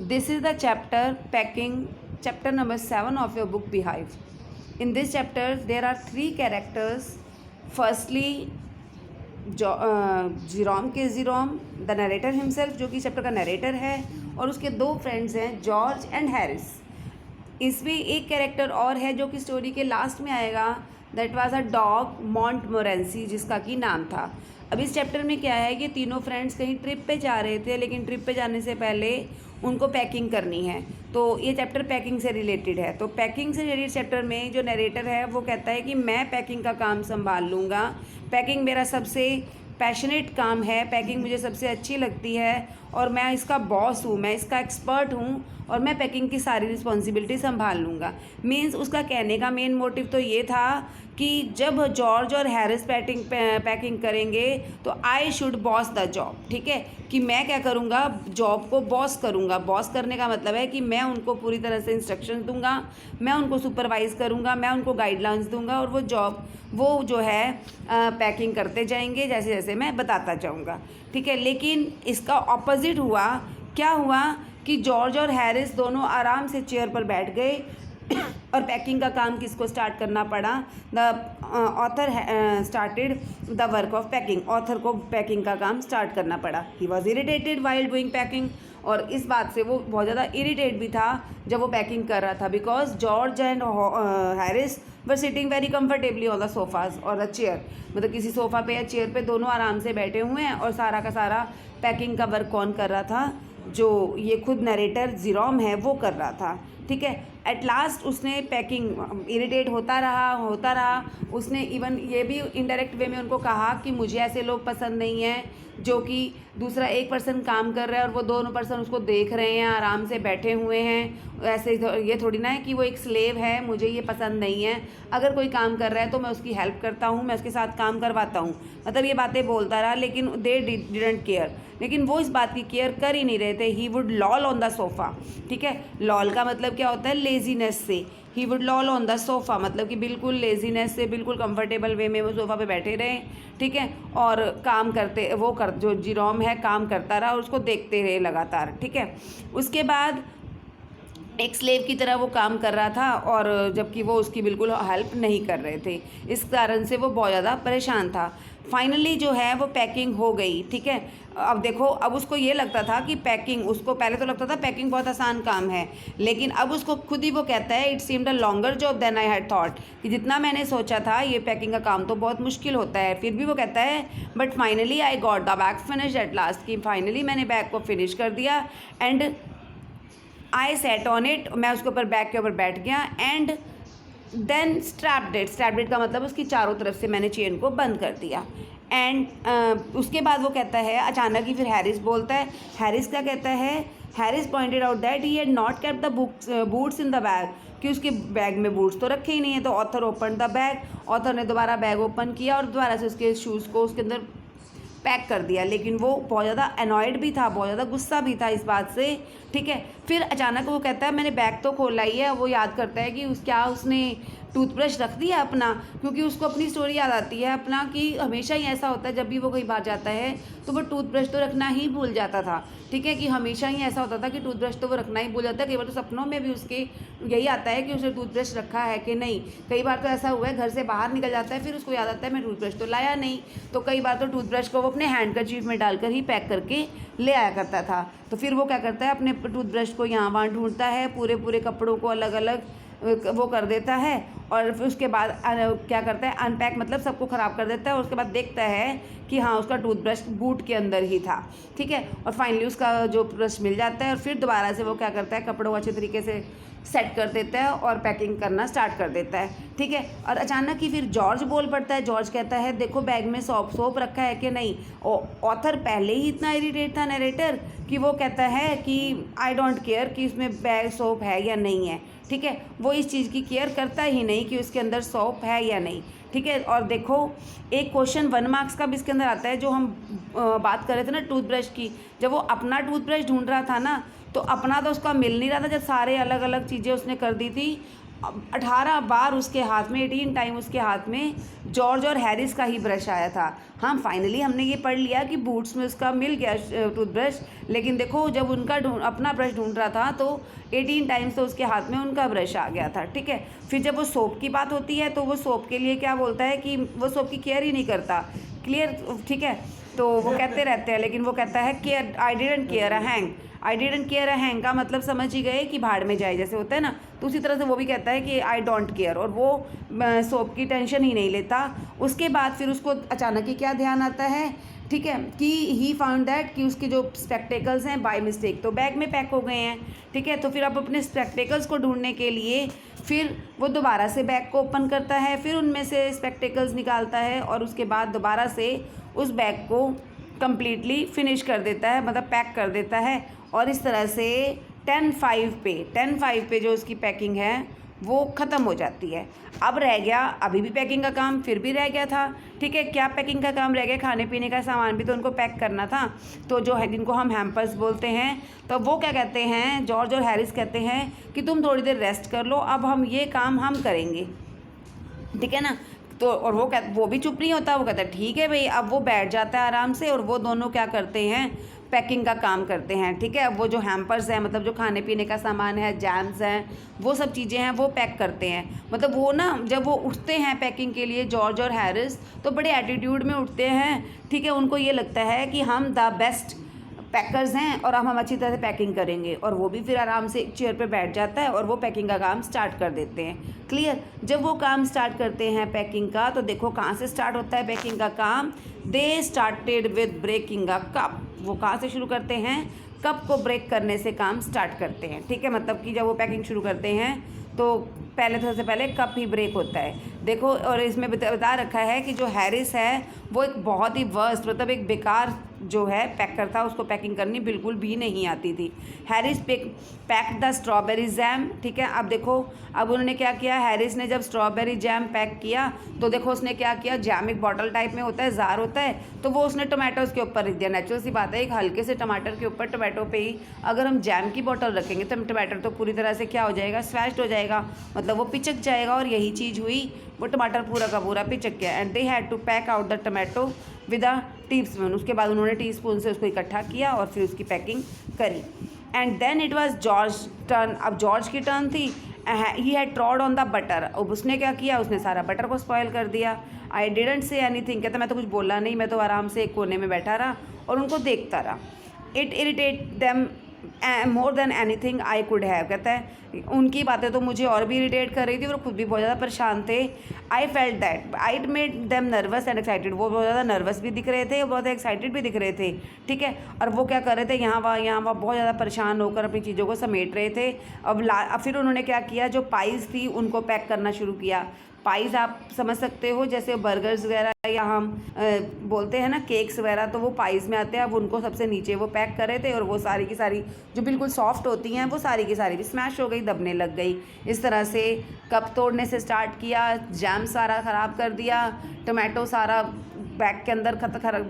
This is the chapter packing, chapter number 7 of your book Beehive. In this chapter, there are 3 characters. Firstly, Jerome के Jerome the narrator himself, जो कि chapter का narrator है, और उसके 2 friends हैं George and Harris. इसमें एक कैरेक्टर और है जो कि स्टोरी के लास्ट में आएगा. दैट वाज अ डॉग मॉन्टमोरेंसी, जिसका कि नाम था. अब इस चैप्टर में क्या है कि तीनों फ्रेंड्स कहीं ट्रिप पे जा रहे थे, लेकिन ट्रिप पे जाने से पहले उनको पैकिंग करनी है. तो ये चैप्टर पैकिंग से रिलेटेड है. तो पैकिंग से रिलेटेड चैप्टर में जो नरेटर है वो कहता है कि मैं पैकिंग का काम संभाल लूँगा. पैकिंग मेरा सबसे पैशनेट काम है, पैकिंग मुझे सबसे अच्छी लगती है और मैं इसका बॉस हूँ, मैं इसका एक्सपर्ट हूँ और मैं पैकिंग की सारी रिस्पॉन्सिबिलिटी संभाल लूँगा. मीन्स उसका कहने का मेन मोटिव तो ये था कि जब जॉर्ज और हैरिस पैकिंग करेंगे तो I should boss the job. ठीक है, कि मैं क्या करूँगा, जॉब को बॉस करूँगा. बॉस करने का मतलब है कि मैं उनको पूरी तरह से इंस्ट्रक्शंस दूंगा, मैं उनको सुपरवाइज़ करूँगा, मैं उनको गाइडलाइंस दूंगा और वो जो है पैकिंग करते जाएंगे जैसे जैसे मैं बताता जाऊँगा. ठीक है, लेकिन इसका ऑपोजिट हुआ. क्या हुआ कि जॉर्ज और हैरिस दोनों आराम से चेयर पर बैठ गए और पैकिंग का काम किसको स्टार्ट करना पड़ा. The author started the work of packing. Author को पैकिंग का काम स्टार्ट करना पड़ा. He was irritated while doing packing. और इस बात से वो बहुत ज़्यादा इरिटेट भी था जब वो पैकिंग कर रहा था, because George and Harris were sitting very comfortably on the sofas और द चेयर. मतलब किसी सोफ़ा पे या चेयर पे दोनों आराम से बैठे हुए हैं और सारा का सारा पैकिंग का वर्क कौन कर रहा था, जो ये खुद नरेटर जेरोम है वो कर रहा था. ठीक है, एट लास्ट उसने पैकिंग इरिटेट होता रहा. उसने इवन ये भी इनडायरेक्ट वे में उनको कहा कि मुझे ऐसे लोग पसंद नहीं हैं जो कि दूसरा एक पर्सन काम कर रहा है और वो दोनों पर्सन उसको देख रहे हैं, आराम से बैठे हुए हैं. ऐसे ये थोड़ी ना है कि वो एक स्लेव है, मुझे ये पसंद नहीं है. अगर कोई काम कर रहा है तो मैं उसकी हेल्प करता हूँ, मैं उसके साथ काम करवाता हूँ. मतलब ये बातें बोलता रहा, लेकिन दे डिडंट केयर. लेकिन वो इस बात की केयर कर ही नहीं रहे थे. He would lol on the sofa. ठीक है, लॉल का मतलब क्या होता है, लेजीनेस से. He would lol on the sofa मतलब कि बिल्कुल लेजीनेस से, बिल्कुल कंफर्टेबल वे में वो सोफ़ा पे बैठे रहे. ठीक है, और काम करते जो जेरोम है काम करता रहा और उसको देखते रहे लगातार. ठीक है, उसके बाद एक स्लेव की तरह वो काम कर रहा था और जबकि वो उसकी बिल्कुल हेल्प नहीं कर रहे थे. इस कारण से वो बहुत ज़्यादा परेशान था. फाइनली जो है वो पैकिंग हो गई. ठीक है, अब देखो, अब उसको ये लगता था कि पैकिंग, उसको पहले तो लगता था पैकिंग बहुत आसान काम है, लेकिन अब उसको खुद ही वो कहता है it seemed a longer job than I had thought, कि जितना मैंने सोचा था ये पैकिंग का काम तो बहुत मुश्किल होता है. फिर भी वो कहता है but finally I got the bag finish at last, कि फाइनली मैंने बैग को फिनिश कर दिया. And I set on it, मैं उसके ऊपर बैग के ऊपर बैठ गया. एंड देन स्ट्रैप्ड इट का मतलब उसकी चारों तरफ से मैंने चेन को बंद कर दिया. एंड उसके बाद वो कहता है अचानक ही फिर हैरिस बोलता है. हैरिस क्या कहता है, Harris pointed out that he had not kept the boots in the bag, कि उसके बैग में बूट्स तो रखे ही नहीं है. तो author open the bag, author ने दोबारा बैग ओपन किया और दोबारा से उसके शूज़ को उसके अंदर पैक कर दिया. लेकिन वो बहुत ज़्यादा अनॉयड भी था, बहुत ज़्यादा गुस्सा भी था इस बात से. ठीक है, फिर अचानक वो कहता है मैंने बैग तो खोला ही है. वो याद करता है कि उसने टूथब्रश रख दिया अपना, क्योंकि उसको अपनी स्टोरी याद आती है अपना, कि हमेशा ही ऐसा होता है जब भी वो कहीं बाहर जाता है तो वो टूथब्रश तो रखना ही भूल जाता था. ठीक है, कि हमेशा ही ऐसा होता था कि टूथब्रश तो वो रखना ही भूल जाता है. कई बार तो सपनों में भी उसके यही आता है कि उसने टूथब्रश रखा है कि नहीं. कई बार तो ऐसा हुआ है घर से बाहर निकल जाता है, फिर उसको याद आता है मैं टूथब्रश तो लाया नहीं. तो कई बार तो टूथब्रश को वो अपने हैंडकरचीफ में डालकर ही पैक करके ले आया करता था. तो फिर वो क्या करता है, अपने टूथब्रश को यहाँ वहाँ ढूंढता है, पूरे कपड़ों को अलग अलग वो कर देता है और फिर उसके बाद क्या करता है, अनपैक मतलब सबको ख़राब कर देता है. और उसके बाद देखता है कि हाँ उसका टूथब्रश बूट के अंदर ही था. ठीक है, और फाइनली उसका जो ब्रश मिल जाता है और फिर दोबारा से वो क्या करता है, कपड़ों को अच्छे तरीके से सेट कर देता है और पैकिंग करना स्टार्ट कर देता है. ठीक है, और अचानक ही फिर जॉर्ज बोल पड़ता है. जॉर्ज कहता है देखो बैग में सोप रखा है कि नहीं. ऑथर पहले ही इतना इरिटेट था नरेटर कि वो कहता है कि आई डोंट केयर कि इसमें बैग सोप है या नहीं है. ठीक है, वो इस चीज़ की केयर करता ही नहीं कि उसके अंदर सोप है या नहीं. ठीक है, और देखो एक क्वेश्चन 1 मार्क्स का भी इसके अंदर आता है. जो हम बात कर रहे थे ना टूथब्रश की, जब वो अपना टूथब्रश ढूंढ रहा था ना, तो अपना तो उसका मिल नहीं रहा था जब सारे अलग अलग चीज़ें उसने कर दी थी. 18 बार उसके हाथ में, 18 टाइम उसके हाथ में जॉर्ज और हैरिस का ही ब्रश आया था। हाँ, फाइनली हमने ये पढ़ लिया कि बूट्स में उसका मिल गया टूथब्रश, लेकिन देखो जब उनका अपना ब्रश ढूंढ रहा था तो 18 टाइम्स तो उसके हाथ में उनका ब्रश आ गया था। ठीक है, फिर जब वो सोप की बात होती है तो वो सोप के लिए क्या बोलता है कि वो सोप की केयर ही नहीं करता। क्लियर? ठीक है, तो वो कहते रहते हैं, लेकिन वो कहता है care, I didn't care a hang. I didn't care a hang का मतलब समझ ही गए कि भाड़ में जाए जैसे होता है ना, तो उसी तरह से वो भी कहता है कि आई डोंट केयर, और वो सोप की टेंशन ही नहीं लेता। उसके बाद फिर उसको अचानक ही क्या ध्यान आता है, ठीक है, कि ही फाउंड दैट कि उसके जो स्पेक्टेकल्स हैं बाय मिस्टेक तो बैग में पैक हो गए हैं। ठीक है, तो फिर अब अपने स्पेक्टेकल्स को ढूंढने के लिए फिर वो दोबारा से बैग को ओपन करता है, फिर उनमें से स्पेक्टेकल्स निकालता है और उसके बाद दोबारा से उस बैग को कम्प्लीटली फिनिश कर देता है, मतलब पैक कर देता है। और इस तरह से 10-5 पे जो उसकी पैकिंग है वो ख़त्म हो जाती है। अब रह गया अभी भी पैकिंग का काम, फिर भी रह गया था। ठीक है, क्या पैकिंग का काम रह गया? खाने पीने का सामान भी तो उनको पैक करना था, तो जो है जिनको हम हैम्पर्स बोलते हैं, तो वो क्या कहते हैं, जॉर्ज और हैरिस कहते हैं कि तुम थोड़ी देर रेस्ट कर लो, अब हम ये काम हम करेंगे। ठीक है ना, तो और वो भी चुप नहीं होता, वो कहता है ठीक है भाई। अब वो बैठ जाता है आराम से और वो दोनों क्या करते हैं, पैकिंग का काम करते हैं। ठीक है, अब वो जो हैम्पर्स हैं, मतलब जो खाने पीने का सामान है, जैम्स हैं, वो सब चीज़ें हैं, वो पैक करते हैं। मतलब वो ना जब वो उठते हैं पैकिंग के लिए, जॉर्ज और हैरिस, तो बड़े एटीट्यूड में उठते हैं। ठीक है, उनको ये लगता है कि हम द बेस्ट पैकर्स हैं और अब हम अच्छी तरह से पैकिंग करेंगे, और वो भी फिर आराम से एक चेयर पे बैठ जाता है और वो पैकिंग का काम स्टार्ट कर देते हैं। क्लियर? जब वो काम स्टार्ट करते हैं पैकिंग का, तो देखो कहाँ से स्टार्ट होता है पैकिंग का काम। They started with breaking a cup. वो कहाँ से शुरू करते हैं? कप को ब्रेक करने से काम स्टार्ट करते हैं। ठीक है, मतलब कि जब वो पैकिंग शुरू करते हैं तो पहले तो सबसे पहले कप ही ब्रेक होता है। देखो, और इसमें बता रखा है कि जो हैरिस है वो एक बहुत ही वर्स्ट, मतलब एक बेकार जो है पैकर था, उसको पैकिंग करनी बिल्कुल भी नहीं आती थी। Harris pack the strawberry jam. ठीक है, अब देखो अब उन्होंने क्या किया, हैरिस ने जब स्ट्रॉबेरी जैम पैक किया तो देखो उसने क्या किया, जैम एक बॉटल टाइप में होता है, जार होता है, तो वो उसने टोमेटोज़ के ऊपर रख दिया। नेचुरल सी बात है, एक हल्के से टमाटर के ऊपर, टोमेटो पे ही अगर हम जैम की बॉटल रखेंगे तो टमाटर तो पूरी तरह से क्या हो जाएगा, स्मैश्ड हो जाएगा, मतलब वो पिचक जाएगा। और यही चीज़ हुई, वो टमाटर पूरा का पूरा पिचक गया। And they had to pack out the tomato with a teaspoon. उसके बाद उन्होंने टीस्पून से उसको इकट्ठा किया और फिर उसकी पैकिंग करी। And then it was George turn. अब जॉर्ज की टर्न थी। He had trod on the butter. अब उसने क्या किया, उसने सारा बटर को स्पॉयल कर दिया। I didn't say anything. कहता मैं तो कुछ बोला नहीं, मैं तो आराम से एक कोने में बैठा रहा और उनको देखता रहा। It irritate them more than anything I could have. कहता है उनकी बातें तो मुझे और भी इरिटेट कर रही थी और खुद भी बहुत ज़्यादा परेशान थे। I felt that I made them nervous and excited. वो बहुत ज़्यादा नर्वस भी दिख रहे थे और बहुत एक्साइटेड भी दिख रहे थे। ठीक है, और वो क्या कर रहे थे, यहाँ वहाँ बहुत ज़्यादा परेशान होकर अपनी चीज़ों को समेट रहे थे। अब फिर उन्होंने क्या किया, जो पाइस थी उनको पैक करना शुरू किया। पाइज़ आप समझ सकते हो, जैसे बर्गर्स वगैरह या हम बोलते हैं ना केक्स वगैरह, तो वो पाइज़ में आते हैं। अब उनको सबसे नीचे वो पैक कर रहे थे और वो सारी की सारी जो बिल्कुल सॉफ्ट होती हैं वो सारी की सारी भी स्मैश हो गई, दबने लग गई। इस तरह से कप तोड़ने से स्टार्ट किया, जैम सारा ख़राब कर दिया, टोमेटो सारा बैग के अंदर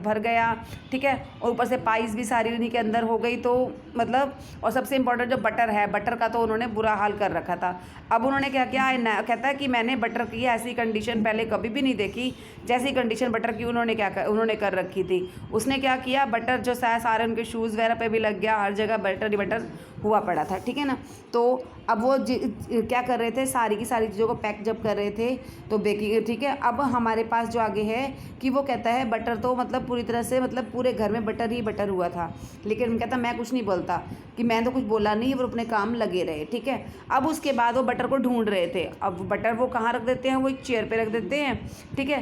भर गया। ठीक है, और ऊपर से पाइस भी सारी उन्हीं के अंदर हो गई। तो मतलब, और सबसे इम्पोर्टेंट जो बटर है, बटर का तो उन्होंने बुरा हाल कर रखा था। अब उन्होंने क्या किया, कहता है कि मैंने बटर की ऐसी कंडीशन पहले कभी भी नहीं देखी, जैसी कंडीशन बटर की उन्होंने कर रखी थी। उसने क्या किया, बटर जो सारे उनके शूज़ वगैरह पे भी लग गया, हर जगह बटर ही बटर हुआ पड़ा था। ठीक है ना, तो अब वो क्या कर रहे थे, सारी की सारी चीज़ों को पैक जब कर रहे थे तो बेकिंग। ठीक है, अब हमारे पास जो आगे है कि वो कहता है बटर तो मतलब पूरी तरह से, मतलब पूरे घर में बटर ही बटर हुआ था, लेकिन कहता मैं कुछ नहीं बोलता, कि मैं तो कुछ बोला नहीं, वो अपने काम लगे रहे। ठीक है, अब उसके बाद वो बटर को ढूंढ रहे थे। अब बटर वो कहाँ रख देते हैं, वो एक चेयर पे रख देते हैं। ठीक है,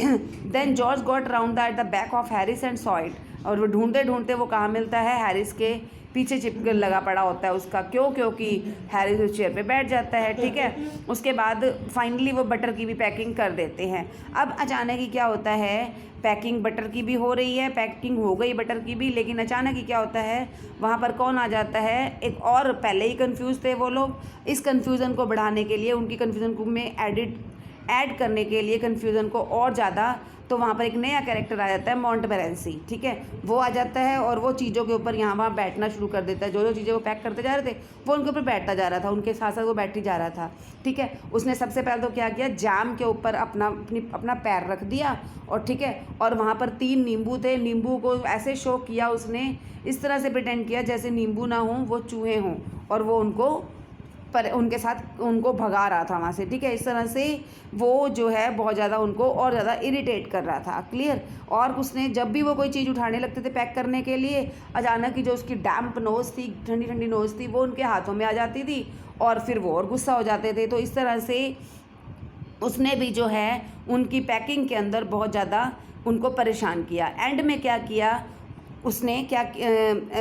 then George got round the back of Harris and saw it. और वो ढूंढते ढूंढते वो कहाँ मिलता है, हैरिस के पीछे चिपक लगा पड़ा होता है उसका। क्योंकि हैरिस उस चेयर पे बैठ जाता है। ठीक है, उसके बाद फाइनली वो बटर की भी पैकिंग कर देते हैं। अब अचानक ही क्या होता है, पैकिंग बटर की भी हो रही है, पैकिंग हो गई बटर की भी, लेकिन अचानक ही क्या होता है, वहाँ पर कौन आ जाता है, एक और पहले ही कंफ्यूज थे वो लोग। इस कंफ्यूजन को बढ़ाने के लिए, उनकी कंफ्यूजन में ऐड करने के लिए कन्फ्यूज़न को और ज़्यादा, तो वहाँ पर एक नया कैरेक्टर आ जाता है मोंटमोरेंसी, ठीक है। वो आ जाता है और वो चीज़ों के ऊपर यहाँ वहाँ बैठना शुरू कर देता है। जो जो चीज़ें वो पैक करते जा रहे थे वो उनके ऊपर बैठता जा रहा था, उनके साथ साथ वो बैठ ही जा रहा था, ठीक है। उसने सबसे पहले तो क्या किया, जाम के ऊपर अपना पैर रख दिया और ठीक है, और वहाँ पर 3 नींबू थे, नींबू को ऐसे शो किया उसने, इस तरह से प्रिटेंड किया जैसे नींबू ना हों वो चूहे हों, और वो उनके साथ उनको भगा रहा था वहाँ से, ठीक है। इस तरह से वो जो है बहुत ज़्यादा उनको और ज़्यादा इरिटेट कर रहा था, क्लियर। और उसने जब भी वो कोई चीज़ उठाने लगते थे पैक करने के लिए, अचानक की जो उसकी डैम्प नोज़ थी, ठंडी ठंडी नोज़ थी, वो उनके हाथों में आ जाती थी और फिर वो और गुस्सा हो जाते थे। तो इस तरह से उसने भी जो है उनकी पैकिंग के अंदर बहुत ज़्यादा उनको परेशान किया। एंड में क्या किया उसने, क्या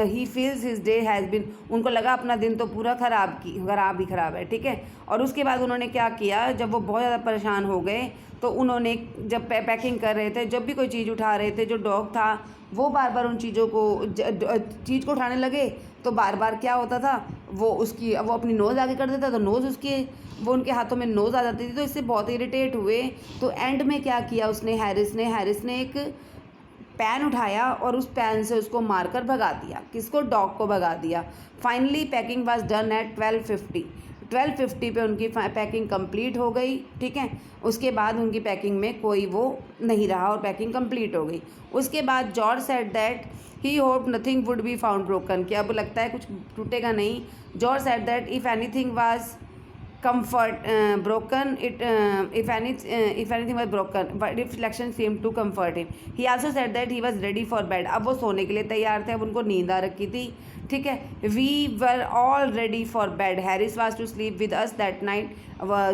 he feels his day has been, उनको लगा अपना दिन तो पूरा ख़राब ही ख़राब है, ठीक है। और उसके बाद उन्होंने क्या किया, जब वो बहुत ज़्यादा परेशान हो गए तो उन्होंने जब पैकिंग कर रहे थे, जब भी कोई चीज़ उठा रहे थे, जो डॉग था वो बार बार उन चीज़ों को चीज़ को उठाने लगे तो बार बार क्या होता था, वो अपनी नोज़ आगे कर देता तो नोज़ वो उनके हाथों में नोज़ आ जाती थी। तो इससे बहुत इरिटेट हुए। तो एंड में क्या किया उसने, हैरिस ने एक पैन उठाया और उस पैन से उसको मारकर भगा दिया। किसको? डॉग को भगा दिया। Finally packing was done at 12:50 पे उनकी पैकिंग कंप्लीट हो गई, ठीक है। उसके बाद उनकी पैकिंग में कोई वो नहीं रहा और पैकिंग कंप्लीट हो गई। उसके बाद George said that he hope nothing would be found broken, कि अब लगता है कुछ टूटेगा नहीं। George said that if anything was broken, if anything was broken, but reflection seemed to comfort him. He also said that he was ready for bed. अब वो सोने के लिए तैयार थे, अब उनको नींद आ रखी थी, ठीक है। We were all ready for bed. Harris was to sleep with us that night.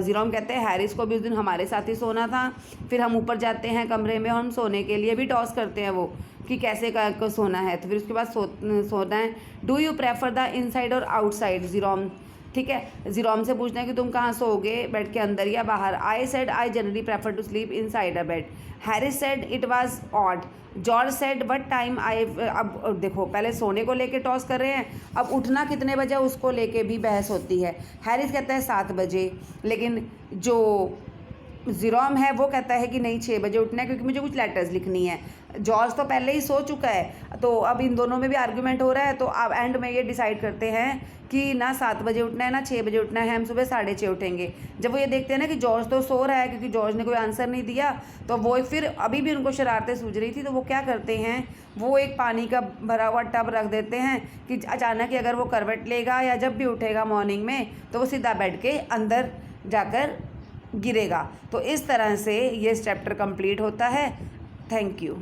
Jerome कहते हैं हैरिस को भी उस दिन हमारे साथ ही सोना था। फिर हम ऊपर जाते हैं कमरे में और हम सोने के लिए भी टॉस करते हैं वो कि कैसे को सोना है। तो फिर उसके बाद सोना है। Do you prefer the inside और आउटसाइड, जीरोम, ठीक है। जीरोम से पूछना है कि तुम कहाँ सोओगे, बेड के अंदर या बाहर। I said I generally prefer to sleep inside a bed. Harris said it was odd. George said what time I, अब देखो पहले सोने को लेके टॉस कर रहे हैं, अब उठना कितने बजे उसको लेके भी बहस होती है। हैरिस कहता है 7 बजे, लेकिन जो जीरोम है वो कहता है कि नहीं 6 बजे उठना है क्योंकि मुझे कुछ लेटर्स लिखनी है। जॉर्ज तो पहले ही सो चुका है, तो अब इन दोनों में भी आर्गूमेंट हो रहा है। तो अब एंड में ये डिसाइड करते हैं कि ना 7 बजे उठना है ना 6 बजे उठना है, हम सुबह 6:30 उठेंगे। जब वो ये देखते हैं ना कि जॉर्ज तो सो रहा है क्योंकि जॉर्ज ने कोई आंसर नहीं दिया, तो वो फिर अभी भी उनको शरारतें सूझ रही थी, तो वो क्या करते हैं, वो एक पानी का भरा हुआ टब रख देते हैं कि अचानक ही अगर वो करवट लेगा या जब भी उठेगा मॉर्निंग में तो वो सीधा बेड के अंदर जाकर गिरेगा। तो इस तरह से ये चैप्टर कंप्लीट होता है। Thank you.